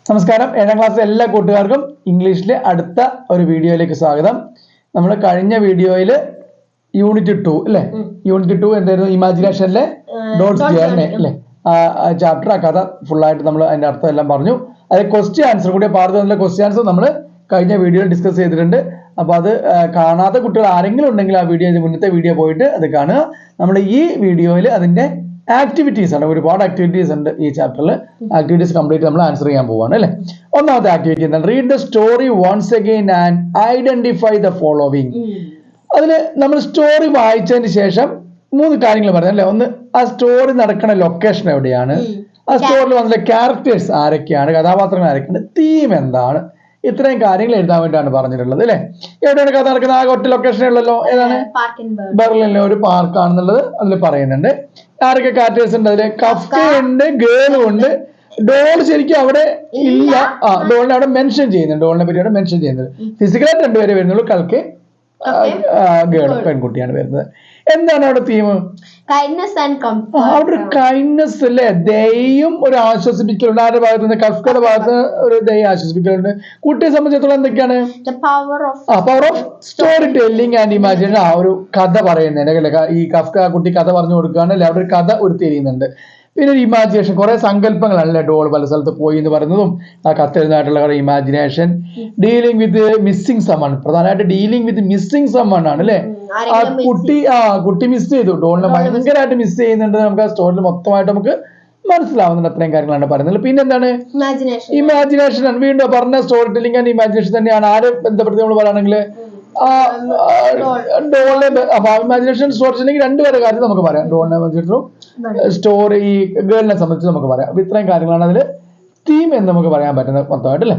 നമസ്കാരം. 7ാം ക്ലാസ്സിലെ എല്ലാ കൂട്ടുകാർക്കും ഇംഗ്ലീഷിലെ അടുത്ത ഒരു വീഡിയോയിലേക്ക് സ്വാഗതം. നമ്മൾ കഴിഞ്ഞ വീഡിയോയിൽ യൂണിറ്റ് 2 അല്ലേ, യൂണിറ്റ് 2 എന്തായിരുന്നു? ഇമാജിനേഷനിലെ ഡോട്ട്സ് ജേർണി അല്ലേ, ചാപ്റ്റർ ആ കഥ ഫുള്ളായിട്ട് നമ്മൾ അതിന്റെ അർത്ഥം എല്ലാം പറഞ്ഞു. അത് ക്വസ്റ്റ്യൻ ആൻസർ കൂടി പാർട്ട് ക്വസ്റ്റ്യൻ ആൻസർ നമ്മൾ കഴിഞ്ഞ വീഡിയോയിൽ ഡിസ്കസ് ചെയ്തിട്ടുണ്ട്. അപ്പൊ അത് കാണാത്ത കുട്ടികൾ ആരെങ്കിലും ഉണ്ടെങ്കിൽ ആ വീഡിയോ മുന്നത്തെ വീഡിയോ പോയിട്ട് അത് കാണുക. നമ്മൾ ഈ വീഡിയോയിൽ അതിന്റെ ആക്ടിവിറ്റീസ് ആണ്, ഒരുപാട് ആക്ടിവിറ്റീസ് ഉണ്ട് ഈ ചാപ്റ്ററിൽ. ആക്ടിവിറ്റീസ് കംപ്ലീറ്റ് നമ്മൾ ആൻസർ ചെയ്യാൻ പോവാണ് അല്ലേ. ഒന്നാമത്തെ ആക്ടിവിറ്റി എന്താണ്? Read the story once again and identify the following. അതില് നമ്മൾ സ്റ്റോറി വായിച്ചതിന് ശേഷം 3 കാര്യങ്ങൾ പറഞ്ഞു അല്ലെ. ഒന്ന്, ആ സ്റ്റോറി നടക്കുന്ന ലൊക്കേഷൻ എവിടെയാണ്, ആ സ്റ്റോറിയിൽ വന്ന ക്യാരക്ടേഴ്സ് ആരൊക്കെയാണ്, കഥാപാത്രങ്ങൾ ആരൊക്കെയാണ്, തീം എന്താണ്, ഇത്രയും കാര്യങ്ങൾ എഴുതാൻ വേണ്ടിയാണ് പറഞ്ഞിട്ടുള്ളത് അല്ലെ. എവിടെയാണ് കഥ നടക്കുന്നത്? ആ ഒറ്റ ലൊക്കേഷനേ ഉള്ളല്ലോ. ഏതാണ്? ബെർലിനിലെ ഒരു പാർക്കാണെന്നുള്ളത് അതിൽ പറയുന്നുണ്ട്. ആരൊക്കെ ക്യാരക്ടേഴ്സ് ഉണ്ട് അതില്? കഫ്ക ഉണ്ട്, ഗേളും ഉണ്ട്. ഡോൾ ശരിക്കും അവിടെ ഇല്ല. ഡോളിനെ അവിടെ മെൻഷൻ ചെയ്യുന്നുണ്ട്, ഡോളിനെ പറ്റി അവിടെ മെൻഷൻ ചെയ്യുന്നത്. ഫിസിക്കലായിട്ട് 2 പേരെ വരുന്നുള്ളൂ. കൽക്ക് ഗേൾ പെൺകുട്ടിയാണ് വരുന്നത്. എന്താണ് അവിടെ തീം? Kindness and comfort. അവിടെ ഒരു കൈൻഡ്നസ് അല്ലേ, ദയയും ഒരു ആശ്വസിപ്പിക്കലുണ്ട്. ആരുടെ ഭാഗത്ത് നിന്ന്? കഫ്കയുടെ ഭാഗത്ത് ഒരു ദയ ആശ്വസിപ്പിക്കലുണ്ട്. കുട്ടിയെ സംബന്ധിച്ചിടത്തോളം എന്തൊക്കെയാണ്? Power of story telling and imagination. ആ ഒരു കഥ പറയുന്നതിന്റെ ഈ കഫ്ക കുട്ടി കഥ പറഞ്ഞു കൊടുക്കുകയാണ് അല്ലെ, അവിടെ ഒരു കഥ ഉരുത്തിരിയുന്നുണ്ട്. പിന്നെ ഒരു ഇമാജിനേഷൻ, കുറെ സങ്കല്പങ്ങളല്ലേ. ഡോൾ പല സ്ഥലത്ത് പോയി എന്ന് പറയുന്നതും ആ കത്തെഴുതായിട്ടുള്ള കുറെ imagination. Dealing with missing someone, പ്രധാനമായിട്ട് ഡീലിംഗ് വിത്ത് മിസ്സിംഗ് സമ്മൺ ആണ് അല്ലെ. കുട്ടി മിസ് ചെയ്തു, ഡോളിനെ ഭയങ്കരമായിട്ട് മിസ് ചെയ്യുന്നുണ്ട്. നമുക്ക് ആ സ്റ്റോറിയിൽ മൊത്തമായിട്ട് നമുക്ക് മനസ്സിലാവുന്നുണ്ട്. അത്രയും കാര്യങ്ങളാണ് പറയുന്നത്. പിന്നെന്താണ്? ഇമാജിനേഷൻ ആണ്. വീണ്ടും പറഞ്ഞ സ്റ്റോറി ടെല്ലിംഗ് ആൻഡ് ഇമാജിനേഷൻ തന്നെയാണ്. ആരെ ബന്ധപ്പെടുത്തി നമ്മൾ പറയുകയാണെങ്കിൽ ഡോളിനെ ഇമാജിനേഷൻ സ്റ്റോറി ടെല്ലിംഗ് 2 പേരുടെ കാര്യം നമുക്ക് പറയാം. ഡോളിനെ സംബന്ധിച്ചിട്ടും സ്റ്റോറി ഈ ഗേളിനെ സംബന്ധിച്ച് നമുക്ക് പറയാം. അപ്പൊ ഇത്രയും കാര്യങ്ങളാണ് അതിൽ തീം എന്ന് നമുക്ക് പറയാൻ പറ്റുന്നത് മൊത്തമായിട്ട് അല്ലേ.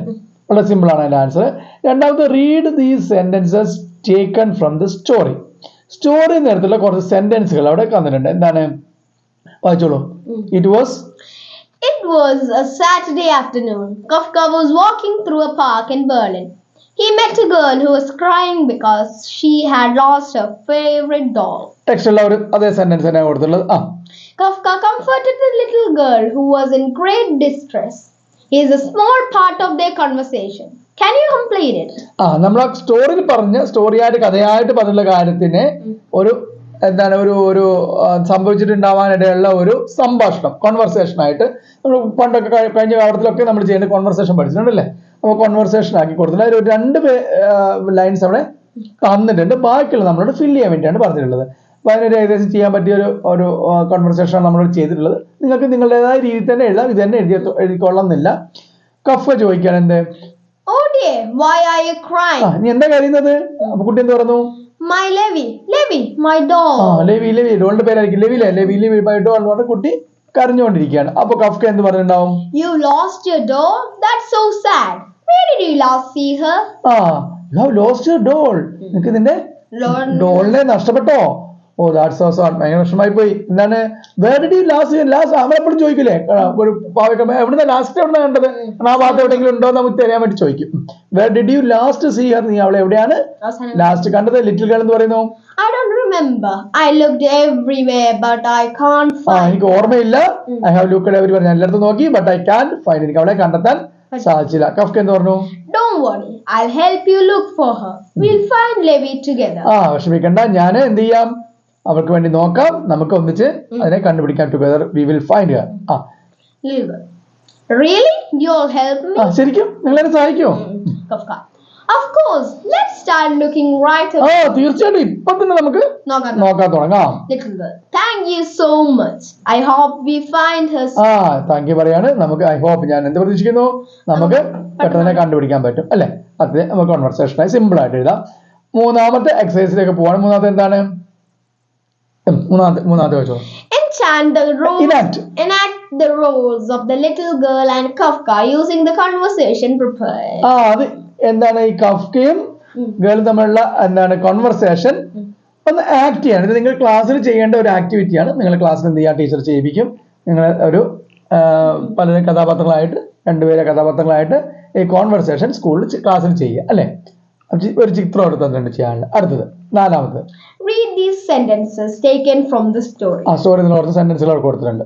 വളരെ സിമ്പിൾ ആണ് അതിന്റെ ആൻസർ. രണ്ടാമത്, read these sentences taken from the story. Story നേരത്തുള്ള കുറച്ച് സെന്റൻസുകൾ അവിടെ തന്നിട്ടുണ്ട്. എന്താണ്? വായിച്ചോളൂ. It was a Saturday afternoon. Kafka was walking through a park in Berlin. He met a girl who was crying because she had lost her favorite doll. Text ഉള്ള ഒരു അതേ സെന്റൻസ് തന്നെ കൊടുത്തുള്ളത്. Kafka comforted the little girl who was in great distress. He is a small part of their conversation. Can you complete it? നമ്മൾ ആ സ്റ്റോറിയിൽ പറഞ്ഞ സ്റ്റോറിയായിട്ട് കഥയായിട്ട് പറഞ്ഞുള്ള കാര്യത്തിന് ഒരു എന്താണ് ഒരു സംഭവിച്ചിട്ടുണ്ടാവാനിടയുള്ള ഒരു സംഭാഷണം, കോൺവെർസേഷൻ ആയിട്ട് നമ്മൾ പണ്ടൊക്കെ കഴിഞ്ഞ കാലത്തിലൊക്കെ നമ്മൾ ചെയ്യേണ്ട കോൺവെർസേഷൻ പഠിച്ചിട്ടുണ്ടല്ലേ. അപ്പോൾ കോൺവെർസേഷൻ ആക്കി കൊടുത്തില്ല. അതിൽ 2 ലൈൻസ് അവിടെ തന്നിട്ടുണ്ട്. ബാക്കിയുള്ള നമ്മളോട് ഫില്ല് ചെയ്യാൻ വേണ്ടിയാണ് പറഞ്ഞിട്ടുള്ളത്. അപ്പോൾ അതിനൊരു ഏകദേശം ചെയ്യാൻ പറ്റിയ ഒരു കോൺവെർസേഷൻ നമ്മളോട് ചെയ്തിട്ടുള്ളത്. നിങ്ങൾക്ക് നിങ്ങളുടേതായ രീതിയിൽ തന്നെ എഴുതാം. ഇത് തന്നെ എഴുതിക്കൊള്ളുന്നില്ല. കഫ്ക ചോദിക്കുകയാണ് എന്ത്? Oh dear, why are you crying? നീ എന്താ കരയുന്നത്? അപ്പൊ കുട്ടി എന്ത് പറഞ്ഞു? My Levi, my doll. Levi ഡോളിന്റെ പേരായിരിക്കും. ലെവി മൈ ഡോൾ എന്ന് പറഞ്ഞ കുട്ടി കരഞ്ഞുകൊണ്ടിരിക്കുകയാണ്. അപ്പൊ കഫ്ക എന്ത് പറഞ്ഞിട്ടുണ്ടാവും? You lost your doll? That's so sad. Where did you last see her? You have lost your doll. നിനക്ക് നിന്റെ ഡോളിനെ നഷ്ടപ്പെട്ടോ? Oh that's so sad. ഭയങ്കര വിഷമായി പോയി. എന്താണ്? വേർ ഡിഡ് യു ലാസ്റ്റ് നമ്മളെപ്പോഴും ചോദിക്കില്ലേ, ഒരു പാവക്ക എവിടുന്ന ലാസ്റ്റ് എവിടെ കണ്ടത്, ആ ഭാഗത്ത് എവിടെയെങ്കിലും ഉണ്ടോ എന്ന് നമുക്ക് തരാൻ വേണ്ടി ചോദിക്കും. Where did you last see her? നീ അവളെ എവിടെയാണ് ലാസ്റ്റ് കണ്ടത്? ലിറ്റിൽ ഗേൾ എന്ന് പറയുന്നു. I don't remember. I looked everywhere but I can't find. എനിക്ക് ഓർമ്മയില്ല. I have looked everywhere. ഞാൻ എല്ലായിടത്തും നോക്കി, but I can't find. എനിക്ക് അവളെ കണ്ടെത്താൻ സാധിച്ചില്ല. കഫ്ക എന്ന് പറഞ്ഞു? Don't worry, I'll help you look for her. We'll find Levi together. വിഷമിക്കണ്ട, ഞാൻ എന്ത് ചെയ്യാം, അവർക്ക് വേണ്ടി നോക്കാം, നമുക്ക് ഒന്നിച്ച് അതിനെ കണ്ടുപിടിക്കാം. Together we will find Har. Really? You'll help me? ശരിക്കും നിങ്ങൾ എന്നെ സഹായിക്കുമോ? Kafka, of course. Let's start looking right away. തീർച്ചയായിട്ടും ഇപ്പൊ തന്നെ നമുക്ക് നോക്കാൻ തുടങ്ങാം. Little girl, thank you so much. I hope we find her. Thank you പറയാണ്. നമുക്ക് ഐ ഹോപ്പ്, ഞാൻ എന്ത് പ്രതീക്ഷിക്കുന്നു, നമുക്ക് പെട്ടെന്ന് കണ്ടുപിടിക്കാൻ പറ്റും അല്ലെ. അത് നമുക്ക് കോൺവെർസേഷനായി സിമ്പിൾ ആയിട്ട് എഴുതാം. മൂന്നാമത്തെ എക്സസൈസിലേക്ക് പോവാണ്. മൂന്നാമത്തെ എന്താണ്? മൂന്നാമത്തെ വെച്ചോ. Enact the roles of the little girl and Kafka using the conversation prepared. അത് എന്താണ്? ഈ കഫ്കയും ഗേളും തമ്മിലുള്ള എന്താണ് കോൺവെർസേഷൻ ഒന്ന് ആക്ട് ചെയ്യാണ്. ഇത് നിങ്ങൾ ക്ലാസ്സിൽ ചെയ്യേണ്ട ഒരു ആക്ടിവിറ്റിയാണ്. നിങ്ങൾ ക്ലാസ്സിൽ എന്ത് ചെയ്യാം, ടീച്ചർ ചെയ്യിപ്പിക്കും. നിങ്ങൾ ഒരു പല കഥാപാത്രങ്ങളായിട്ട് 2 പേരെ കഥാപാത്രങ്ങളായിട്ട് ഈ കോൺവെർസേഷൻ സ്കൂളിൽ ക്ലാസ്സിൽ ചെയ്യുക അല്ലെ. ഒരു ചിത്രം എടുത്തിട്ടുണ്ട് ചെയ്യാനുള്ള. അടുത്തത് 4ാമത്. Read these sentences taken from the story. സ്റ്റോറിയിൽ നിന്ന് കുറച്ച് സെന്റൻസുകൾ കൊടുത്തിട്ടുണ്ട്.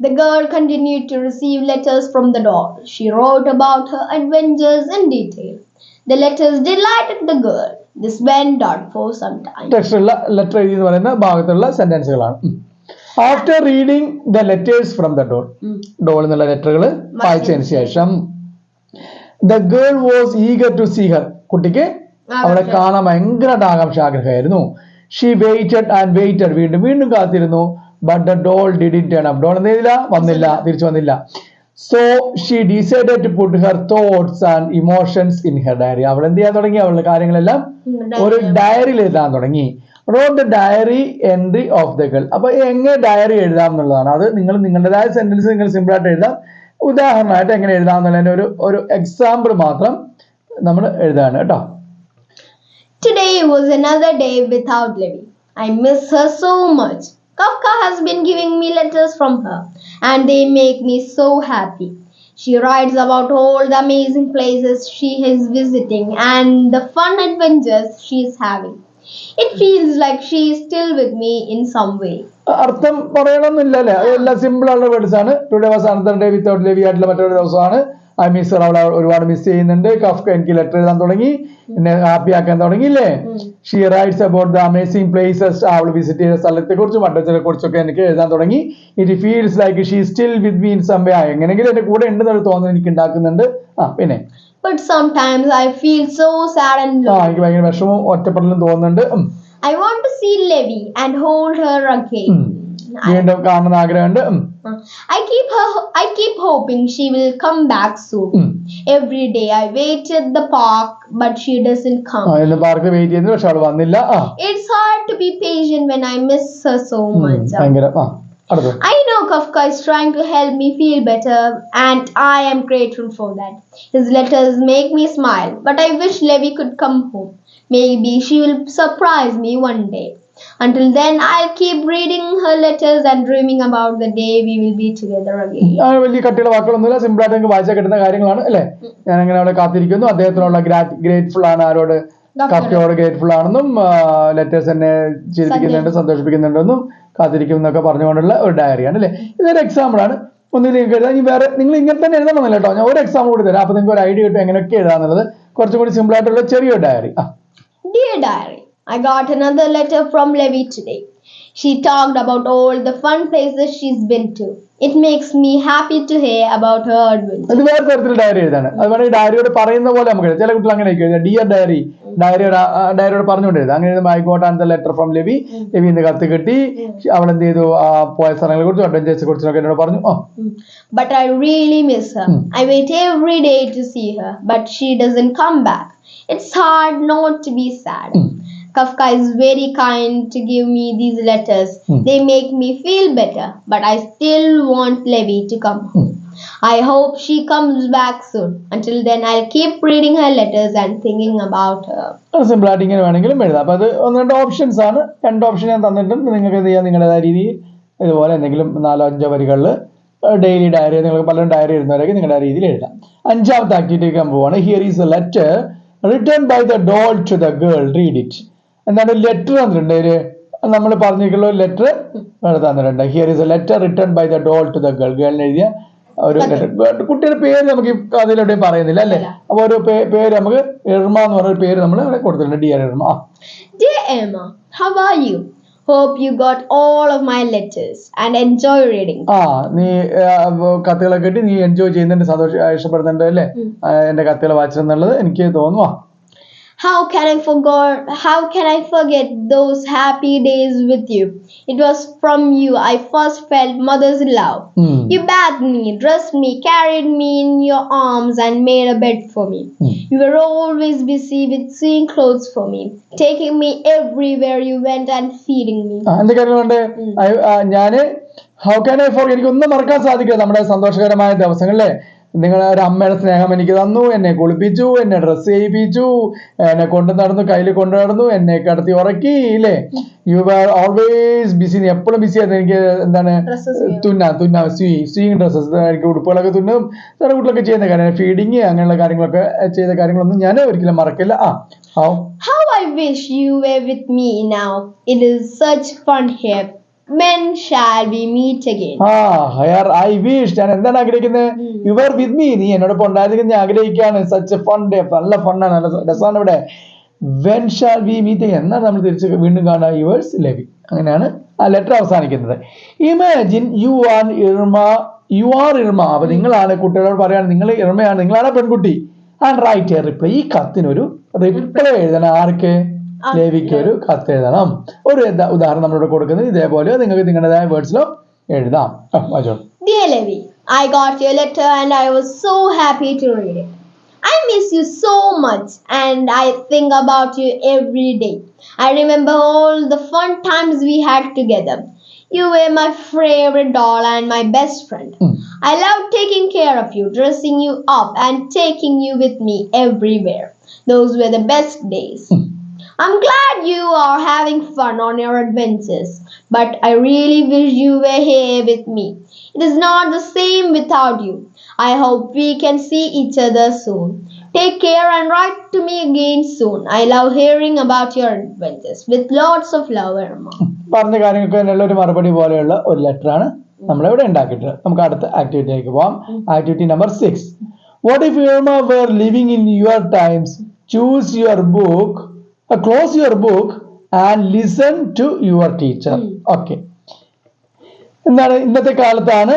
The girl continued to receive letters from the doll. She wrote about her adventures in detail. The letters delighted the girl. This went on for some time. ടെക്സ്റ്റുള്ള letter എഴുതി എന്ന് പറയുന്ന ഭാഗത്തുള്ള സെന്റൻസുകളാണ്. After reading the letters from the doll, doll എന്നുള്ള ലെറ്ററുകൾ വായിച്ചതിന് ശേഷം the girl was eager to see her, കുട്ടിക്ക് അവളെ കാണാൻ ഭയങ്കരമായിട്ട് ആഗ്രഹമായിരുന്നു. ഷീ വെയിറ്റഡ് ആൻഡ് വെയിറ്റഡ്, വീണ്ടും വീണ്ടും കാത്തിരുന്നു. But the doll didn't turn up, doll എന്ത് ചെയ്തില്ല, വന്നില്ല, തിരിച്ചു വന്നില്ല. So she decided to put her thoughts and emotions in her diary. അവൾ എന്ത് ചെയ്യാൻ തുടങ്ങി, അവളുടെ കാര്യങ്ങളെല്ലാം ഒരു ഡയറിയിൽ എഴുതാൻ തുടങ്ങി. Wrote the diary entry of the girl. അപ്പൊ എങ്ങനെ ഡയറി എഴുതാം എന്നുള്ളതാണ്. അത് നിങ്ങൾ നിങ്ങളുടേതായ സെന്റൻസ് നിങ്ങൾ സിമ്പിൾ ആയിട്ട് എഴുതാം. ഉദാഹരണമായിട്ട് എങ്ങനെ എഴുതാം എന്നുള്ളതിന്റെ ഒരു എക്സാമ്പിൾ മാത്രം നമ്മൾ എഴുതാണ് കേട്ടോ. Today was another day without Levi. I miss her so much. Kafka has been giving me letters from her, and they make me so happy. She writes about all the amazing places she is visiting and the fun adventures she is having. It feels like she is still with me in some way. അർത്ഥം പറയണമെന്നില്ല അല്ലേ, അതെല്ലാം simple ആയിട്ടുള്ള words ആണ്. Today was another day without Levi ആയിട്ടുള്ള മറ്റൊരു ദിവസമാണ്. I miss Har, അവളെ ഒരുപാട് മിസ് ചെയ്യുന്നുണ്ട്. കഫ്ക എനിക്ക് ലെറ്റർ എഴുതാൻ തുടങ്ങി, എന്നെ ഹാപ്പി ആക്കാൻ തുടങ്ങിയില്ലേ. She writes about the amazing places, അവൾ വിസിറ്റ് ചെയ്ത സ്ഥലത്തെ കുറിച്ചും അഡ്വഞ്ചറെ കുറിച്ചൊക്കെ എനിക്ക് എഴുതാൻ തുടങ്ങി. It feels like she still with me in some way, എങ്ങനെയെങ്കിലും എന്റെ കൂടെ ഉണ്ടെന്നൊരു തോന്നൽ എനിക്ക് ഉണ്ടാക്കുന്നുണ്ട്. പിന്നെ But sometimes I feel so sad and lonely. എനിക്ക് ഭയങ്കര വിഷമവും ഒറ്റപ്പെടലും തോന്നുന്നുണ്ട്. I want to see Levi and hold her again. വീണ്ടും കാണുന്ന ആഗ്രഹമുണ്ട്. I keep hoping she will come back soon. Every day I wait at the park, but she doesn't come. ഇന്ന് പാർക്കിൽ wait ചെയ്യുന്നു, പക്ഷെ അവൾ വന്നില്ല. It's hard to be patient when I miss her so much. ഭയങ്കര I know Kafka is trying to help me feel better, and I am grateful for that. His letters make me smile, but I wish Levi could come home. Maybe she will surprise me one day. Until then, I'll keep reading her letters and dreaming about the day we will be together again. വലിയ കട്ടിയുള്ള വാക്കുകളൊന്നുമില്ല, simple ആയിട്ട് എനിക്ക് വായിച്ചാൽ കിട്ടുന്ന കാര്യങ്ങളാണ് അല്ലേ. ഞാൻ അങ്ങനെ അവിടെ കാത്തിരിക്കുന്നു. അദ്ദേഹത്തിനുള്ള ഗ്രേറ്റ്ഫുൾ ആണ്, ആരോട്, കഫ്കയോട് ഗ്രേറ്റ്ഫുൾ ആണെന്നും ലെറ്റേഴ്സ് എന്നെ ചിരിപ്പിക്കുന്നുണ്ട്, സന്തോഷിപ്പിക്കുന്നുണ്ടെന്നും കാത്തിരിക്കും എന്നൊക്കെ പറഞ്ഞുകൊണ്ടുള്ള ഒരു ഡയറിയാണ് അല്ലേ. ഇതൊരു എക്സാമ്പിൾ ആണ്. ഒന്നിൽ നിങ്ങൾക്ക് എഴുതാം. ഇനി വേറെ നിങ്ങൾ ഇങ്ങനെ തന്നെ എഴുതണമെന്നില്ല കേട്ടോ. ഞാൻ ഒരു എക്സാമ്പിൾ കൂടി തരാം, അപ്പൊ നിങ്ങൾക്ക് ഒരു ഐഡിയ കിട്ടും എങ്ങനെയൊക്കെ എഴുതാന്നുള്ളത്. കുറച്ചും കൂടി സിമ്പിൾ ആയിട്ടുള്ള ചെറിയൊരു diary. Dear diary, I got another letter from Levi today. She talked about all the fun places she's been to. It makes me happy to hear about her adventures. അത് വേറെ തരത്തിൽ diary എഴുതാണ്. അത് വേണമെങ്കിൽ ഡയറിയോട് പറയുന്ന പോലെ നമുക്ക് എഴുതാം. ചില കുട്ടികൾ അങ്ങനെ എഴുതാം, ഡിയർ ഡയറി, ഡയറിയോട് പറഞ്ഞുകൊണ്ട് എഴുതാം. അങ്ങനെ I got an the letter from Levi, ലെവിന്ന് കത്ത് കിട്ടി, അവൾ എന്ത് ചെയ്തു, പോയ സ്ഥലങ്ങളെ കുറിച്ചും അഡ്വഞ്ചേഴ്സിനെ കുറിച്ചൊക്കെ എന്നോട് പറഞ്ഞു. But I really miss her. I wait every day to see her, but she doesn't come back. It's hard not to be sad. Kafka is very kind to give me these letters. They make me feel better, but I still want Levi to come home. I hope she comes back soon. Until then, I'll keep reading her letters and thinking about her. Simple ആയിട്ട് ഇങ്ങനെ വേണമെങ്കിലും എഴുതാം. അപ്പൊ അത് ഒന്ന് രണ്ട് options ആണ്. രണ്ട് ഓപ്ഷൻ ഞാൻ തന്നിട്ടുണ്ട്. നിങ്ങൾക്ക് എന്ത് ചെയ്യാം, നിങ്ങളുടേതായ രീതിയിൽ ഇതുപോലെ എന്തെങ്കിലും 4-5 വരികളിൽ ഡെയിലി ഡയറി, നിങ്ങൾക്ക് പലരും ഡയറി എഴുതുന്നവരൊക്കെ നിങ്ങളുടെ രീതിയിൽ എഴുതാം. 5ാമത്തെ ആക്ടിവിറ്റിക്ക് പോവാണ്. Here is a letter return by the doll to the girl, read it. എന്താണ് ലെറ്റർ തന്നിട്ടുണ്ട്, നമ്മൾ പറഞ്ഞിട്ടുള്ള ഒരു ലെറ്റർ തന്നിട്ടുണ്ട്. Here is a letter return by the doll to the girl, ഗേളിന് എഴുതിയ ഒരു ലെറ്റർ. കുട്ടിയുടെ പേര് നമുക്ക് അതിലെവിടെയും പറയുന്നില്ല അല്ലേ. അപ്പൊ ഒരു പേര് നമുക്ക് എർമ എന്ന് പറഞ്ഞ പേര് നമ്മൾ ഇവിടെ കൊടുത്തിട്ടുണ്ട്. Dear Yerma. Dear Emma, how are you? Hope you got all of my letters and enjoy reading. നീ കത്തുകളൊക്കെ കിട്ടി, നീ എൻജോയ് ചെയ്യുന്നുണ്ട്, ഇഷ്ടപ്പെടുന്നുണ്ട് അല്ലേ എന്റെ കത്തുകൾ വായിച്ചെന്നുള്ളത് എനിക്ക് തോന്നുന്നു. How can I forget those happy days with you? It was from you I first felt mother's love. You bathed me, dressed me, carried me in your arms and made a bed for me. You were always busy with sewing clothes for me, taking me everywhere you went and feeding me. How can I forget? എനിക്കൊന്നും മറക്കാൻ സാധിക്കില്ല നമ്മുടെ സന്തോഷകരമായ ദിവസങ്ങളിലെ. നിങ്ങളുടെ ഒരു അമ്മയുടെ സ്നേഹം എനിക്ക് തന്നു, എന്നെ കുളിപ്പിച്ചു, എന്നെ ഡ്രസ്സ് ചെയ്യിപ്പിച്ചു, എന്നെ കൊണ്ടു നടന്നു, കയ്യിൽ കൊണ്ടു നടന്നു, എന്നെ കിടത്തി ഉറക്കി ഇല്ലേ. You are always busy. നീ എപ്പോഴും ബിസി ആയിരുന്നു. എനിക്ക് എന്താണ് സ്വിങ് ഡ്രസ്സസ്, എനിക്ക് ഉടുപ്പുകളൊക്കെ തുന്നും, ചില കുട്ടികളൊക്കെ ചെയ്യുന്ന കാര്യം, ഫീഡിങ് അങ്ങനെയുള്ള കാര്യങ്ങളൊക്കെ ചെയ്ത കാര്യങ്ങളൊന്നും ഞാൻ ഒരിക്കലും മറക്കില്ല. How I wish you were with me now. It is such fun here. when shall we meet again? Here I wish. ഞാൻ എന്താണ് ആഗ്രഹിക്കുന്നത്? You were with me. നീ എന്നോടൊപ്പം ഉണ്ടായിരുന്നെങ്കിൽ ഞാൻ ആഗ്രഹിക്കുകയാണ്. Such a fun day. നല്ല ഫണ്ണാണ്, നല്ല രസമാണ് ഇവിടെ. When shall we meet again? എന്നാണ് നമ്മൾ തിരിച്ച് വീണ്ടും കാണുക. Yours Levi. അങ്ങനെയാണ് ആ ലെറ്റർ അവസാനിക്കുന്നത്. Imagine you are Irma. You are Irma. അപ്പൊ നിങ്ങളാണ് കുട്ടികളോട് പറയാണ്, നിങ്ങൾ ഇർമയാണ്, നിങ്ങളാണ് പെൺകുട്ടി. And write a reply. ഈ കത്തിനൊരു റിപ്ലൈ എഴുതണം. ആർക്ക്? ലേവിക്ക് ഒരു കത്ത് എഴുതണം. ഒരു ഉദാഹരണം നമ്മളിവിടെ കൊടുക്കുന്നത് ഇതേപോലെ നിങ്ങൾക്ക് നിങ്ങളുടേതായ വേർഡ്സിലോ എഴുതാം. Dear Levi, I got your letter and I was so happy to read it. I miss you so much and I think about you every day. I remember all the fun times we had together. You were my favorite doll and my best friend. I loved taking care of you, dressing you up and taking you with me everywhere. Those were the best days. I'm glad you are having fun on your adventures, but I really wish you were here with me. It is not the same without you. I hope we can see each other soon. Take care and write to me again soon. I love hearing about your adventures. With lots of love, Irma. പറഞ്ഞ കാര്യങ്ങൾക്ക് തന്നെയുള്ള ഒരു മറുപടി പോലെയുള്ള ഒരു letter ആണ് നമ്മളിവിടെ ഉണ്ടാക്കിയിട്ടുള്ളത്. നമുക്ക് അടുത്ത ആക്ടിവിറ്റിയിലേക്ക് പോവാം. Activity number 6. What if Irma were living in your times? Choose your book. Close your book and listen to your teacher. Okay. എന്താണ് ഇന്നത്തെ കാലത്താണ്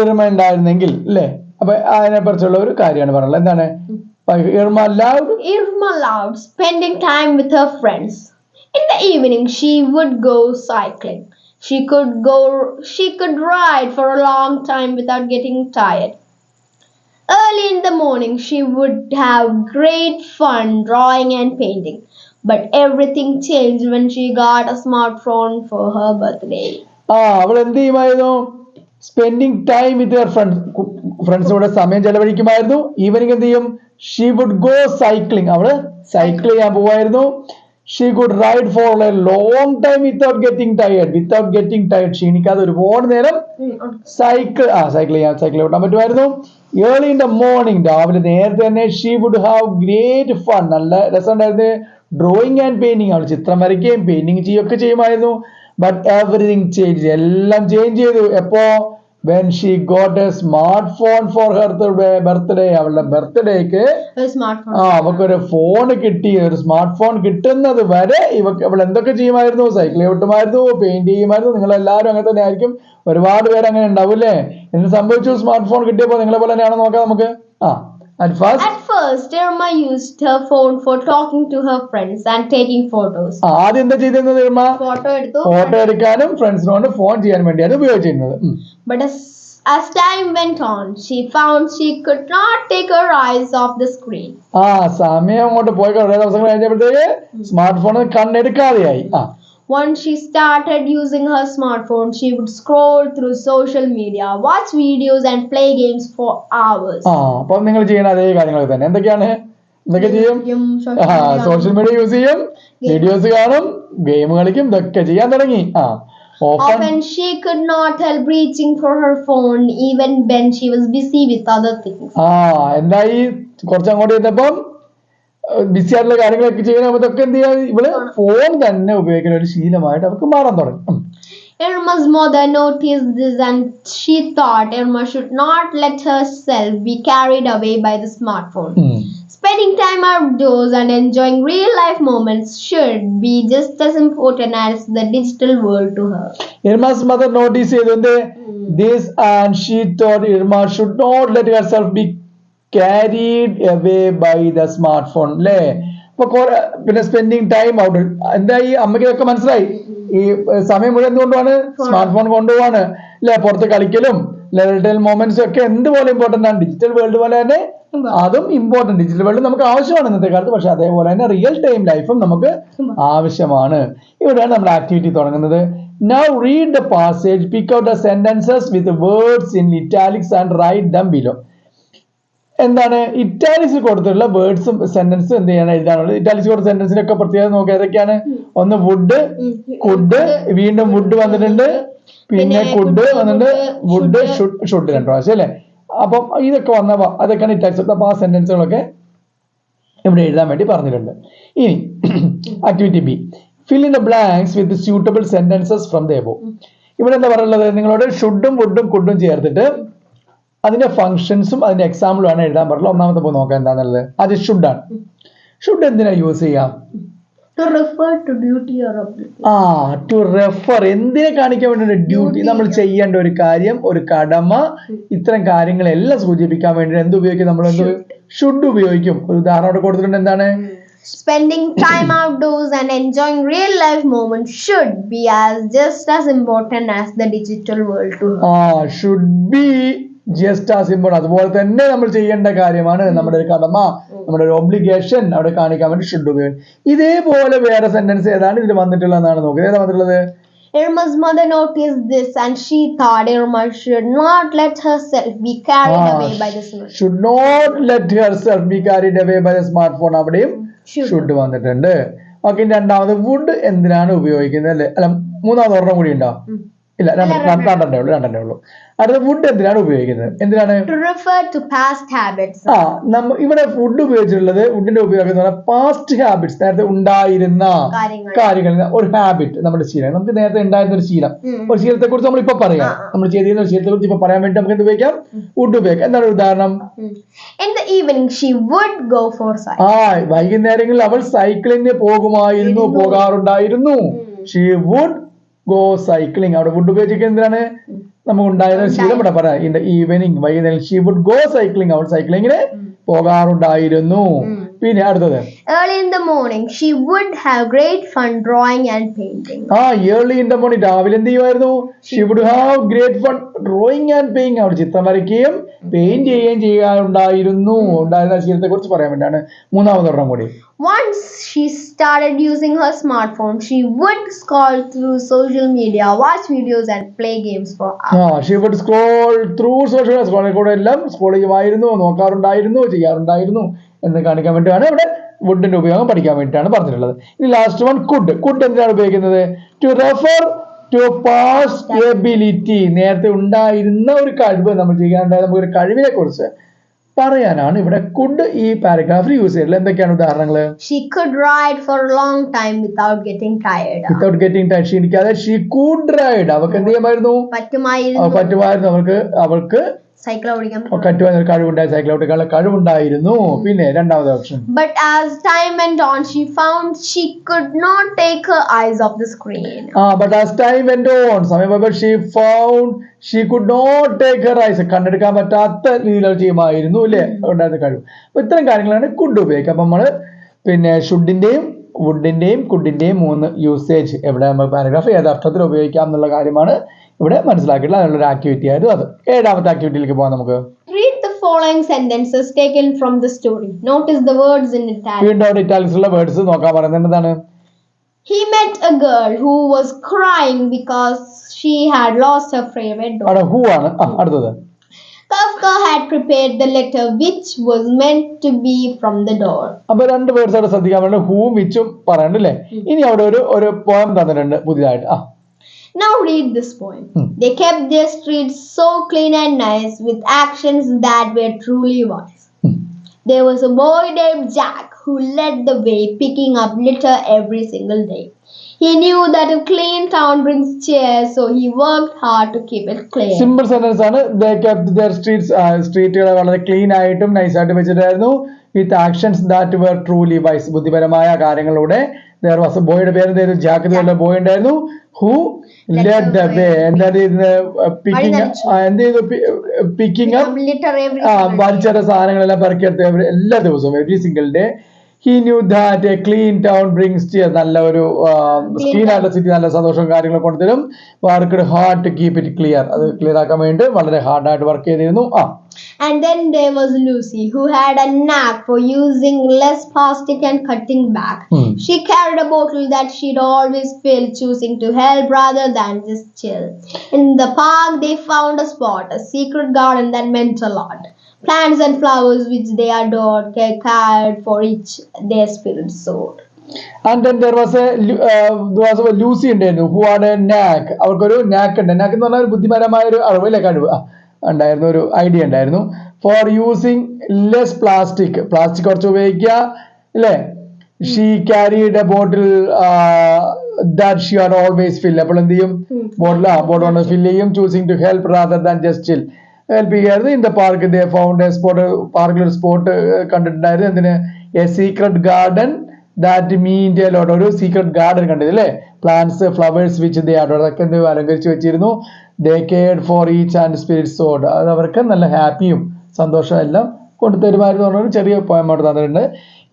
ഇർമ ഉണ്ടായിരുന്നെങ്കിൽ അല്ലേ? അപ്പൊ അതിനെ കുറിച്ചുള്ള ഒരു കാര്യമാണ് പറയുന്നത്. എന്താണ്? Irma loved spending time with her friends. In the evening she would go cycling. She could ride for a long time without getting tired. Early in the morning she would have great fun drawing and painting. But everything changed when she got a smartphone for her birthday. അവൾ എന്ത് ചെയ്യുമായിരുന്നു? Spending time with your ഫ്രണ്ട്സിനോട് സമയം ചെലവഴിക്കുമായിരുന്നു. Evening എന്ത് ചെയ്യും? She would go cycling. അവള് cycle ചെയ്യാൻ പോവായിരുന്നു. She could ride for a long time without getting tired. ക്ഷീണിക്കാതെ ഒരുപാട് നേരം സൈക്കിൾ ഓട്ടാൻ പറ്റുമായിരുന്നു. ഏർലി ഇൻ ദ മോർണിംഗ്, രാവിലെ നേരത്തെ തന്നെ she would have great fun. നല്ല രസമുണ്ടായിരുന്നു. ഡ്രോയിങ് ആൻഡ് പെയിന്റിങ്, അവൾ ചിത്രം വരയ്ക്കുകയും പെയിന്റിങ് ചെയ്യുകയൊക്കെ ചെയ്യുമായിരുന്നു. ബട്ട് എവറിഥിങ് ചേഞ്ച്, എല്ലാം ചേഞ്ച് ചെയ്തു. എപ്പോ? when she got a smartphone for her birthday. അവളുടെ ബർത്ത്ഡേക്ക് അവക്കൊരു ഫോൺ കിട്ടി. ഒരു സ്മാർട്ട് ഫോൺ കിട്ടുന്നത് വരെ അവൾ എന്തൊക്കെ ചെയ്യുമായിരുന്നു? സൈക്കിൾ ഓട്ടുമായിരുന്നു, പെയിന്റ് ചെയ്യുമായിരുന്നു. നിങ്ങൾ എല്ലാവരും അങ്ങനെ തന്നെ ആയിരിക്കും. ഒരുപാട് പേര് അങ്ങനെ ഉണ്ടാവും അല്ലേ? എന്ത് സംഭവിച്ചു? സ്മാർട്ട് ഫോൺ കിട്ടിയപ്പോ നിങ്ങളെ പോലെ തന്നെയാണോ നോക്കാം നമുക്ക്. At first, Irma used her phone for talking to her friends and taking photos. ആദ്യം എന്താ ചെയ്തിരുന്നത്? ഇർമ ഫോട്ടോ എടുക്കാനും ഫ്രണ്ട്സിനോട് ഫോൺ ചെയ്യാൻ വേണ്ടിയാണ് ഉപയോഗിച്ചിരുന്നത്. But as time went on, she found she could not take her eyes off the screen. സമയം അങ്ങോട്ട് പോയി കുറേ ദിവസങ്ങൾ കഴിഞ്ഞപ്പോഴത്തേക്ക് സ്മാർട്ട് ഫോൺ കണ്ണെടുക്കാതെയായി. Once she started using her smartphone, she would scroll through social media, watch videos and play games for hours. അപ്പോൾ നിങ്ങൾ ചെയ്യുന്ന അതേ കാര്യങ്ങൾ തന്നെ. എന്തൊക്കെ ചെയ്യും? സോഷ്യൽ മീഡിയ യൂസ് ചെയ്യും, വീഡിയോസ് കാണും, ഗെയിം കളിക്കും, ഇതൊക്കെ ചെയ്യാൻ തുടങ്ങി. Often she could not help reaching for her phone even when she was busy with other things. എന്തായി? കുറച്ചങ്ങോട്ട് ചെന്നപ്പം ബിസി ആയിട്ടുള്ള കാര്യങ്ങളൊക്കെ ചെയ്യുന്ന അതൊക്കെ എന്ത് ചെയ്യാൻ ഇവള് ഫോൺ തന്നെ ഉപയോഗിക്കുന്ന ഒരു ശീലമായിട്ട് അവർക്ക് മാറാൻ തുടങ്ങി. Irma's mother noticed this and she thought Irma should not let herself be carried away by the smartphone. Spending time outdoors and enjoying real life moments should be just as important as the digital world to her. Irma's mother noticed this and she thought Irma should not let herself be carried away by the smartphone. അല്ലേ? അപ്പൊ പിന്നെ spending time out. എന്തായി? അമ്മയ്ക്കൊക്കെ മനസ്സിലായി ഈ സമയം മുഴുവൻ എന്തുകൊണ്ടാണ്? സ്മാർട്ട് ഫോൺ കൊണ്ടുപോവാണ് അല്ലെ? പുറത്ത് കളിക്കലും റിയൽ മൊമെന്റ്സും ഒക്കെ എന്തുപോലെ ഇമ്പോർട്ടന്റ് ആണ്. ഡിജിറ്റൽ വേൾഡ് പോലെ തന്നെ അതും ഇമ്പോർട്ടന്റ്. ഡിജിറ്റൽ വേൾഡ് നമുക്ക് ആവശ്യമാണ് ഇന്നത്തെ കാലത്ത്. പക്ഷെ അതേപോലെ തന്നെ റിയൽ ടൈം ലൈഫും നമുക്ക് ആവശ്യമാണ്. ഇവിടെയാണ് നമ്മുടെ ആക്ടിവിറ്റി തുടങ്ങുന്നത്. Now read the passage, pick out the sentences with words in italics and write them below. എന്താണ് ഇറ്റാലിക്സ് കൊടുത്തിട്ടുള്ള വേർഡ്സും സെന്റൻസും എന്ത് ചെയ്യണം? എഴുതാനുള്ളത്. ഇറ്റാലിക്സ് കൊടുത്ത സെന്റൻസിനൊക്കെ പ്രത്യേകത നോക്കുക. ഏതൊക്കെയാണ്? ഒന്ന് വുഡ്, കുഡ്, വീണ്ടും വുഡ് വന്നിട്ടുണ്ട്, പിന്നെ കുഡ് വന്നിട്ടുണ്ട്, വുഡ്, ഷുഡ് 2 പ്രാവശ്യം അല്ലെ? അപ്പം ഇതൊക്കെ വന്നപ്പോ അതൊക്കെയാണ് ഇറ്റാലിക്സ് കൊടുത്ത. അപ്പൊ ആ സെന്റൻസുകളൊക്കെ ഇവിടെ എഴുതാൻ വേണ്ടി പറഞ്ഞിട്ടുണ്ട്. ഇനി activity B, fill in the blanks with the suitable sentences from the above. ഇവിടെ എന്താ പറയുള്ളത്, നിങ്ങളോട് ഷുഡും വുഡും കുഡും ചേർത്തിട്ട് അതിന്റെ ഫംഗ്ഷൻസും അതിന്റെ എക്സാമ്പിളും ആണ് എഴുതാൻ പറഞ്ഞത്. ഒന്നാമത്തെ പോയി നോക്കാം എന്താണെന്നുള്ളത്. അത് ഷുഡാണ്. ഷുഡ് എന്തിനാ യൂസ് ചെയ്യാം? To refer to duty or obligation. To refer, എന്തിനെ കാണിക്കാൻ വേണ്ടി? ഡ്യൂട്ടി, നമ്മൾ ചെയ്യേണ്ട ഒരു കാര്യം, ഒരു കടമ, ഇത്തരം കാര്യങ്ങളെല്ലാം സൂചിപ്പിക്കാൻ വേണ്ടി എന്ത് ഉപയോഗിക്കും? നമ്മൾ എന്ത് ഷുഡ് ഉപയോഗിക്കും. ഒരു ഉദാഹരണം അവിടെ കൊടുത്തിട്ടുണ്ട്. എന്താണ്? Spending time outdoors and enjoying real life moments should be just as important as the digital world to her. Should be just as important. അതുപോലെ തന്നെ നമ്മൾ ചെയ്യേണ്ട കാര്യമാണ്, നമ്മുടെ ഒരു കടമ, നമ്മുടെ ഒരു ഒബ്ലിഗേഷൻ അവിടെ കാണിക്കാൻ വേണ്ടി ഷുഡ് ഉപയോഗിക്കും. ഇതേപോലെ വേറെ സെന്റൻസ് ഏതാണ് ഇതിൽ വന്നിട്ടുള്ളതെന്നാണ് നോക്കുന്നത്. ഏതാ വന്നിട്ടുള്ളത്? Irma's mother noticed this and she thought Irma should not let herself be carried away by the smartphone. Should not let herself be carried away by the smartphone. അവിടെയും ഷുഡ് വന്നിട്ടുണ്ട്. ഓക്കെ, രണ്ടാമത് would എന്തിനാണ് ഉപയോഗിക്കുന്നത് അല്ലെ? അല്ല, മൂന്നാമത് ഒരെണ്ണം കൂടി ഉണ്ടോ? ഇല്ല, രണ്ടെണ്ണേ ഉള്ളൂ. അടുത്ത വുഡ് എന്തിനാണ് ഉപയോഗിക്കുന്നത്? എന്തിനാണ്? To refer to past habits. ഇവിടെ വുഡ് ഉപയോഗിച്ചിട്ടുള്ളത്, വുഡിന്റെ ഉപയോഗം എന്ന് പറഞ്ഞാൽ പാസ്റ്റ് ഹാബിറ്റ്സ്, നേരത്തെ ഉണ്ടായിരുന്ന കാര്യങ്ങൾ, ഒരു ഹാബിറ്റ്, നമ്മുടെ ശീലം. നമുക്ക് നേരത്തെ ഉണ്ടായിരുന്ന ഒരു ശീലം, ഒരു ശീലത്തെ കുറിച്ച് നമ്മൾ ഇപ്പൊ പറയാം. നമ്മൾ ചെയ്തിരുന്ന ഒരു ശീലത്തെ കുറിച്ച് ഇപ്പൊ പറയാൻ വേണ്ടി നമുക്ക് എന്ത് ഉപയോഗിക്കാം? വുഡ് ഉപയോഗിക്കാം. എന്താണ് ഉദാഹരണം? In the evening she would go for cycling. വൈകുന്നേരങ്ങളിൽ അവൾ സൈക്ലിങ്ങിന് പോകാറുണ്ടായിരുന്നു. She would go cycling. അവിടെ വുഡ് ഉപയോഗിച്ചിരിക്കുന്നത് എന്തിനാണ്? നമുക്ക് ഉണ്ടായിരുന്ന ശീലം ഇവിടെ പറയാം. ഇൻ ദ ഈവനിങ്, വൈകുന്നേരം ഷീ വുഡ് ഗോ സൈക്ലിംഗ്, അവൾ സൈക്ലിങ്ങിന് പോകാറുണ്ടായിരുന്നു. പിന്നെ അടുത്തത്, early in the morning she would have great fun drawing and painting. early in the morning, രാവിലെ എന്ത് ചെയ്യുമായിരുന്നു? she would have great fun drawing and painting. അവൾ ചിത്രം വരയ്ക്കുകയും പെയിന്റ് ചെയ്യുകയും ചെയ്യാറുണ്ടായിരുന്നു. ഉണ്ടായിരുന്ന ശീലത്തെ കുറിച്ച് പറയാൻ വേണ്ടിയാണ്. മൂന്നാമതൊരെണ്ണം കൂടി. Once she started using her smartphone, she would scroll through social media, watch videos and play games for hours. She would scroll through social media. Scroll എല്ലാം സ്ക്രോൾ ചെയ്യുമായിരുന്നു, നോക്കാറുണ്ടായിരുന്നു, ചെയ്യാറുണ്ടായിരുന്നു എന്ന് കാണിക്കാൻ വേണ്ടിയാണ് ഇവിടെ വുഡിന്റെ ഉപയോഗം പഠിക്കാൻ വേണ്ടിയിട്ടാണ് പറഞ്ഞിട്ടുള്ളത്. ഇനി ലാസ്റ്റ് വൺ, കുഡ്. കുഡ് എന്തിനാണ് ഉപയോഗിക്കുന്നത്? To refer to past ability, നേരത്തെ ഉണ്ടായിരുന്ന ഒരു കഴിവ്, നമ്മൾ ചെയ്യാനുണ്ടായ നമുക്കൊരു കഴിവിനെ കുറിച്ച് പറയാനാണ് ഇവിടെ കുഡ് ഈ പാരഗ്രാഫിൽ യൂസ് ചെയ്തിട്ടുള്ളത്. എന്തൊക്കെയാണ് ഉദാഹരണങ്ങൾ? She could ride for a long time without getting tired. ക്ഷീണിക്കാതെ she could ride. അവൾക്ക് എന്ത് ചെയ്യാമായിരുന്നു? പറ്റുമായിരുന്നു. അവൾക്ക് സൈക്കിൾ ഓടിക്കാൻ കഴിവുണ്ടായി, സൈക്കിൾ ഓടിക്കാനുള്ള കഴിവുണ്ടായിരുന്നു. പിന്നെ രണ്ടാമത്തെ option, but as time went on she found she could not take her eyes off the screen. but as time went on, സമയം പോയപ്പോൾ she found she could not take her eyes, കണ്ടെടുക്കാൻ പറ്റാത്ത രീതിയിൽ ചെയ്യുമായിരുന്നു അല്ലേ ഉണ്ടായിരുന്ന കഴിവ്. അപ്പൊ ഇത്തരം കാര്യങ്ങളാണ് കുഡ് ഉപയോഗിക്കുക. അപ്പൊ നമ്മള് പിന്നെ ഷുഡിന്റെയും വുഡിന്റെയും കുഡിന്റെയും 3 യൂസേജ് എവിടെ നമുക്ക് പാരഗ്രാഫ് ഏത് അർത്ഥത്തിൽ ഉപയോഗിക്കാം എന്നുള്ള കാര്യമാണ് ഇവിടെ മനസ്സിലാക്കിയിട്ടുള്ള അതിനുള്ള ഒരു ആക്ടിവിറ്റി ആയിരുന്നു അത്. 7ാമത്തെ ആക്ടിവിറ്റിയിലേക്ക് പോകാം നമുക്ക്. Read the following sentences taken from the story. Notice the words in italics. വീണ്ടും ഇറ്റാലിക്സ് ഉള്ള വേർഡ്സ് നോക്കാൻ പറയുന്നത് എന്താണ്? He met a girl who was crying because she had lost her favorite dog. അവിടെ who ആണ്. അടുത്തത്, Kafka had prepared the letter which was meant to be from the door. അപ്പൊ 2 words അവിടെ ശ്രദ്ധിക്കാൻ വേണ്ടി ഹൂവും വിച്ചും പറയണ്ടല്ലേ. ഇനി അവിടെ ഒരു പോയം തന്നിട്ടുണ്ട് പുതിയതായിട്ട്. Now read this poem. They kept their streets so clean and nice with actions that were truly wise. There was a boy named Jack who led the way, picking up litter every single day. He knew that a clean town brings cheer, so he worked hard to keep it clean. Simple sentence ആണ്. They kept their streets, സ്ട്രീറ്റുകൾ വളരെ clean ആയിട്ടും നൈസായിട്ട് വെച്ചിട്ടായിരുന്നു. With actions that were truly wise, ബുദ്ധിപരമായ കാര്യങ്ങളിലൂടെ. There was a boy, യുടെ പേര് എന്തായിരുന്നു? ജാക്ക് എന്നുള്ള ബോയ് ഉണ്ടായിരുന്നു. Who led the way. എന്താണ് പിക്കിംഗ് വലിച്ചെറിയ സാധനങ്ങളെല്ലാം പെറുക്കിയെടുത്ത് എല്ലാ ദിവസവും every single day. He knew that a clean town brings cheer. നല്ല ഒരു ക്ലീൻ ആയിട്ടുള്ള സിറ്റി നല്ല സന്തോഷവും കാര്യങ്ങളും കൊണ്ടുതരും. Worked hard to keep it clear, അത് ക്ലിയർ ആക്കാൻ വേണ്ടി വളരെ ഹാർഡായിട്ട് വർക്ക് ചെയ്തിരുന്നു. And then there was Lucy, who had a knack for using less plastic and cutting back. She carried a bottle that she'd always fill, choosing to help rather than just chill. In the park they found a spot, a secret garden that meant a lot. Plants and flowers which they adored, cared for each their spirit soared. And then there was a Lucy ഉണ്ടായിരുന്നു. Who had a knack. അവർക്കൊരു knack ഉണ്ട്. knack എന്ന് പറഞ്ഞാൽ ഒരു ബുദ്ധിപരമായ ഒരു അറിവ് അല്ലെ, കഴിവ് ഉണ്ടായിരുന്നു, ഒരു ഐഡിയ ഉണ്ടായിരുന്നു. ഫോർ യൂസിങ് ലെസ് പ്ലാസ്റ്റിക് കുറച്ച് ഉപയോഗിക്കുക അല്ലേ. She carried A bottle, that she had always fill. അപ്പോൾ എന്ത് ചെയ്യും? ബോർഡ് കൊണ്ട് ഫിൽ ചെയ്യും. Choosing to help rather than just chill. Help ചെയ്യായിരുന്നു. In the park they found a spot. പാർക്കിൽ ഒരു സ്പോട്ട് കണ്ടിട്ടുണ്ടായിരുന്നു. എന്തിന്? A secret garden that meant a lot. ഒരു സീക്രട്ട് ഗാർഡൻ കണ്ടത് അല്ലേ? Plants, flowers which they add. അതൊക്കെ എന്ത് അലങ്കരിച്ച് വെച്ചിരുന്നു. They cared for each and spirit sowed. അത് അവർക്ക് നല്ല ഹാപ്പിയും സന്തോഷവും എല്ലാം കൊണ്ടുതരുമായിരുന്നു പറഞ്ഞൊരു ചെറിയ പോയമായിട്ട് തന്നിട്ടുണ്ട്.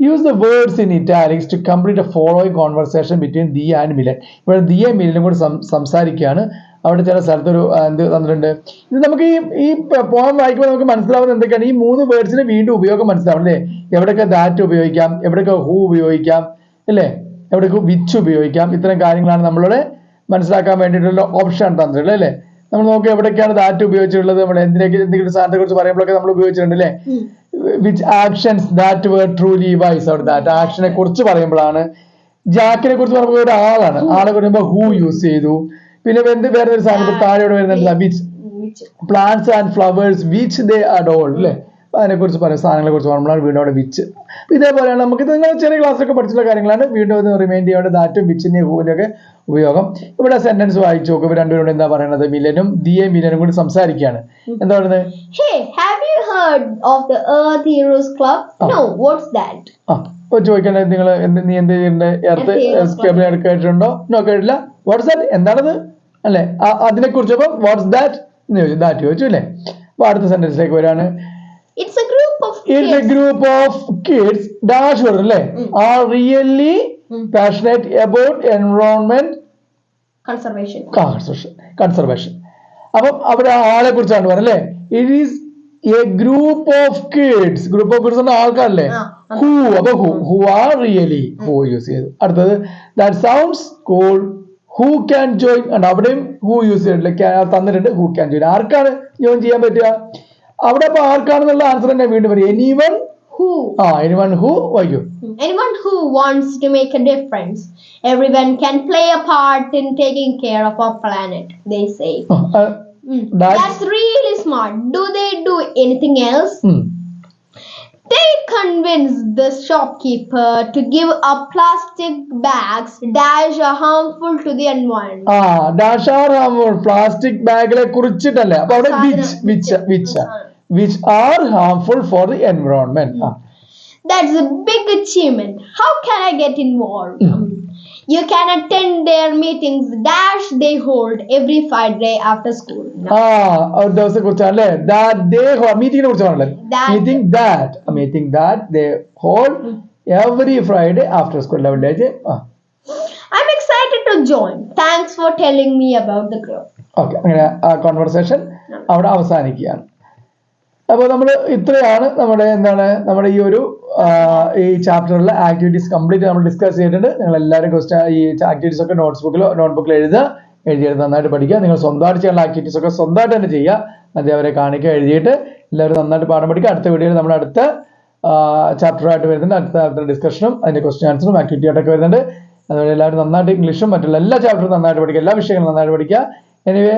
Use the words in italics to complete a following conversation between Diya and Milan. ഇവിടെ ദിയ മിലനും കൂടി സംസാരിക്കുകയാണ്. അവിടെ ചില സ്ഥലത്തൊരു എന്ത് തന്നിട്ടുണ്ട്. ഇത് നമുക്ക് ഈ പോയം വായിക്കുമ്പോൾ നമുക്ക് മനസ്സിലാവുന്നത് എന്തൊക്കെയാണ്? ഈ 3 വേർഡ്സിന് വീണ്ടും ഉപയോഗം മനസ്സിലാവും അല്ലേ? എവിടെയൊക്കെ ദാറ്റ് ഉപയോഗിക്കാം, എവിടെയൊക്കെ ഹൂ ഉപയോഗിക്കാം അല്ലേ, എവിടെയൊക്കെ വിച്ച് ഉപയോഗിക്കാം. ഇത്തരം കാര്യങ്ങളാണ് നമ്മളുടെ മനസ്സിലാക്കാൻ വേണ്ടിയിട്ടുള്ള ഓപ്ഷൻ തന്നിട്ടുള്ളത് അല്ലേ? നമ്മൾ നോക്കി എവിടെയൊക്കെയാണ് ദാറ്റ് ഉപയോഗിച്ചിട്ടുള്ളത്. നമ്മൾ എന്തെങ്കിലും സാധനത്തെ കുറിച്ച് പറയുമ്പോഴൊക്കെ നമ്മൾ ഉപയോഗിച്ചിട്ടുണ്ട് അല്ലേ? Which actions that were truly wise. അവിടെ ദാറ്റ് ആക്ഷനെ കുറിച്ച് പറയുമ്പോഴാണ്. ജാക്കിനെ കുറിച്ച് പറയുമ്പോൾ ഒരു ആളാണ്. ആളെ പറയുമ്പോൾ ഹൂ യൂസ് ചെയ്തു. പിന്നെ വേറെ ഒരു സാധനം താഴെ വരുന്നുണ്ട് which. Plants and flowers which they adore അല്ലേ? അതിനെ കുറിച്ച് പറയും. സാധനങ്ങളെ കുറിച്ച് പറയുമ്പോഴാണ് വീണ്ടും അവിടെ വിച്ച്. ഇതേപോലെയാണ് നമുക്ക് നിങ്ങൾ ചെറിയ ക്ലാസ്സിലൊക്കെ പഠിച്ചിട്ടുള്ള കാര്യങ്ങളാണ്. വീണ്ടും ഒന്ന് റിമൈൻഡ് ചെയ്യേണ്ടത് ദാറ്റും വിച്ചിന്റെയും ഹൂവിന്റെ ഒക്കെ ഉപയോഗം. ഇവിടെ സെന്റൻസ് വായിച്ചു നോക്കും. ഇവർ രണ്ടുപേരോട് എന്താ പറയുന്നത്? മിലനും ദിയയും മിലനും കൂടി സംസാരിക്കുകയാണ്. എന്താ പറയുന്നത്? Hey, have you heard of the Earth Heroes Club? No, what's that? ചോദിക്കേണ്ടത് നിങ്ങൾ നീ എന്ത് ചെയ്യണ്ടേ? എർത്ത് കേട്ടിട്ടുണ്ടോ? നോ, കേട്ടില്ല. What's that? എന്താണത് അല്ലെ? അതിനെ കുറിച്ച് വാട്ട്സ് ദാറ്റ് എന്ന് ചോദിച്ചു. ദാറ്റ് ചോദിച്ചു അല്ലേ? അപ്പൊ അടുത്ത സെന്റൻസിലേക്ക് വരാണ്. It's a group of kids dash അല്ലേ? Are really passionate about environment conservation. അപ്പം അവിടെ ആളെ കുറിച്ചാണ് പറഞ്ഞത് അല്ലേ? It is a group of kids. Group of kids ആൾക്കാരല്ലേ? who are really who use ചെയ്തു. അടുത്തത് that sounds cool. Who can join? and അവിടെയും who യൂസ് ചെയ്തിട്ടില്ല, തന്നിട്ടുണ്ട്. who can join? ആർക്കാണ് ജോയിൻ ചെയ്യാൻ പറ്റുക? അവിടെ അപ്പൊ ആർക്കാണെന്നുള്ള ആൻസർ തന്നെ വീണ്ടും പറയും. anyone who വായിക്കൂ. Anyone who wants to make a difference. Everyone can play a part in taking care of our planet, they say. That's really smart. Do they do anything else? They convinced the shopkeeper to give up plastic bags dash are harmful to the environment. Dash are harmful. Plastic bag കുറിച്ചിട്ടല്ലേ? അപ്പൊ അവിടെ which are harmful for the environment. That's a big achievement. How can I get involved? You can attend their meetings dash they hold every Friday after school. ഒരു ദിവസത്തെ കുറിച്ചാണല്ലേ? that they hold. മീറ്റിംഗിനെ കുറിച്ചാണല്ലേ? meeting that they hold every Friday after school. I'm excited to join. Thanks for telling me about the group. Okay, അങ്ങനെ ആ conversation അവിടെ അവസാനിക്കുകയാണ്. അപ്പോൾ നമ്മൾ ഇത്രയാണ് നമ്മുടെ ഈ ചാപ്റ്ററിലെ ആക്ടിവിറ്റീസ് കംപ്ലീറ്റ് നമ്മൾ ഡിസ്കസ് ചെയ്തിട്ടുണ്ട്. നിങ്ങൾ എല്ലാവരും ഈ ആക്ടിവിറ്റീസ് ഒക്കെ നോട്ട്ബുക്കിൽ എഴുതിയെടുത്ത് നന്നായിട്ട് പഠിക്കുക. നിങ്ങൾ സ്വന്തമായിട്ട് ചെയ്യാനുള്ള ആക്ടിവിറ്റീസ് ഒക്കെ സ്വന്തമായിട്ട് തന്നെ ചെയ്യുക. അധ്യാപകരെ കാണിക്കുക, എഴുതിയിട്ട് എല്ലാവരും നന്നായിട്ട് പാഠം പഠിക്കുക. അടുത്ത വീഡിയോയിൽ നമ്മൾ അടുത്ത ചാപ്റ്ററായിട്ട് വരുന്നുണ്ട്. അടുത്ത ഡിസ്കഷനും അതിന്റെ ക്വസ്റ്റ്യൻ ആൻസറും ആക്ടിവിറ്റി ആയിട്ടൊക്കെ വരുന്നുണ്ട്. അതുപോലെ എല്ലാവരും നന്നായിട്ട് ഇംഗ്ലീഷും മറ്റുള്ള എല്ലാ ചാപ്റ്ററും നന്നായിട്ട് പഠിക്കുക, എല്ലാ വിഷയങ്ങളും നന്നായിട്ട് പഠിക്കുക. Anyway,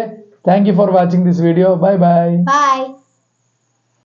thank you for watching this video. By.